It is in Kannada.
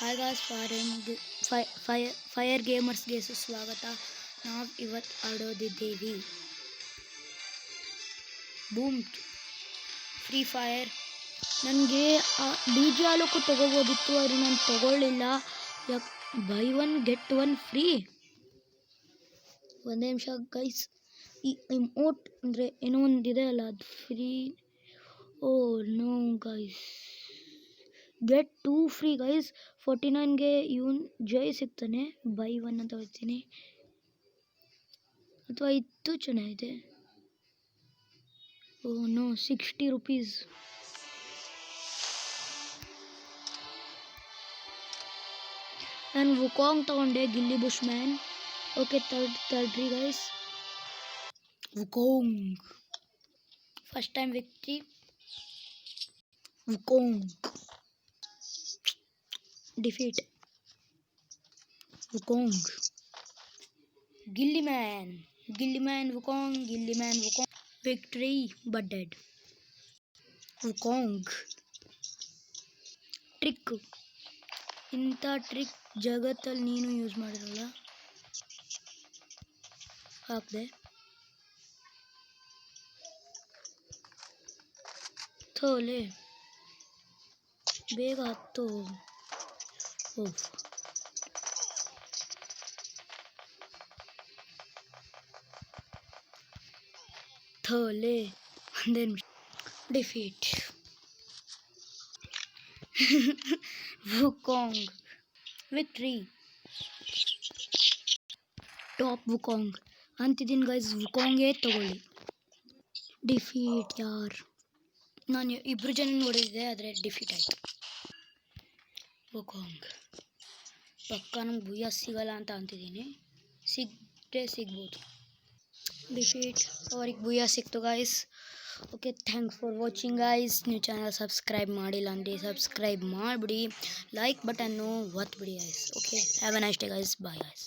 ಹಾಯ್ ಗಾಯ್ಸ್, ಫೈರ್ ಗೇಮರ್ಸ್ಗೆ ಸುಸ್ವಾಗತ. ನಾವು ಇವತ್ತು ಆಡೋದಿದ್ದೀವಿ ಬೂಮ್ ಫ್ರೀ ಫೈರ್. ನನಗೆ ಡಿ ಜೆ ಆಲೋಕು ತೊಗೋಬೋದಿತ್ತು, ಆದರೆ ನಾನು ತೊಗೊಳ್ಳಿಲ್ಲ. ಯಾಕೆ by one get one free. ಒಂದೇ ನಿಮಿಷ ಗೈಸ್, ಈ ಇಮೋಟ್ ಅಂದರೆ ಏನೋ ಒಂದಿದೆ ಅಲ್ಲ, ಅದು free. Oh no guys, get 2 free guys. 49ಗೆ ಇವನ್ ಜೈ ಸಿಗ್ತಾನೆ. ಬೈ ಒನ್ ಅಂತ ಹೋಗ್ತೀನಿ, ಅಥವಾ ಇದು ಚೆನ್ನಾಗಿದೆ. Oh no, 60 rupees. ನಾನು ವುಕಾಂಗ್ ತಗೊಂಡೆ, ಗಿಲ್ಲಿ ಬುಷ್ ಮ್ಯಾನ್. ಓಕೆ, ತರ್ಡ್ರಿ guys. Wukong first time victory. Wukong defeat. Wukong. Gilly Man, Wukong, Wukong. Victory but dead. Wukong. Trick. ಇಂಥ ಟ್ರಿಕ್ ಜಗತ್ತಲ್ಲಿ ನೀನು ಯೂಸ್ ಮಾಡಿರಲ್ಲ. ಹಾಕ್ದೆ. ಥೋಲೆ ಬೇಗ ಹತ್ತು. ಓಹ್, ಥೋಲೆ ಒಂದೇ ನಿಮಿಷ. ಡಿಫೀಟ್. ವುಕಾಂಗ್ ವಿಕ್ಟ್ರಿ. ಟಾಪ್ ವುಕಾಂಗ್ ಅಂತಿದ್ದೀನಿ ಗೈಸ್, ವುಕಾಂಗೇ ತಗೊಳ್ಳಿ. ಡಿಫೀಟ್ ಯಾರ್. ನಾನು ಇಬ್ಬರು ಜನ ನೋಡಿದ್ದೆ, ಆದರೆ ಡಿಫೀಟ್ ಆಯಿತು. ವುಕಾಂಗ್ ಪಕ್ಕ ನಮ್ಗೆ ಭೂಯ ಸಿಗಲ್ಲ ಅಂತ ಅಂತಿದ್ದೀನಿ. ಸಿಗ್ಬೋದು. ಡಿಫೀಟ್. ಅವ್ರಿಗೆ ಭೂಯ ಸಿಕ್ತು guys. Okay, thanks for watching guys. ನೀವು ಚಾನಲ್ ಸಬ್ಸ್ಕ್ರೈಬ್ ಮಾಡಿಲ್ಲ ಅಂದರೆ ಸಬ್ಸ್ಕ್ರೈಬ್ ಮಾಡಿಬಿಡಿ, ಲೈಕ್ ಬಟನ್ನು ಒತ್ಬಿಡಿ guys. Okay, have a nice day guys. Bye guys.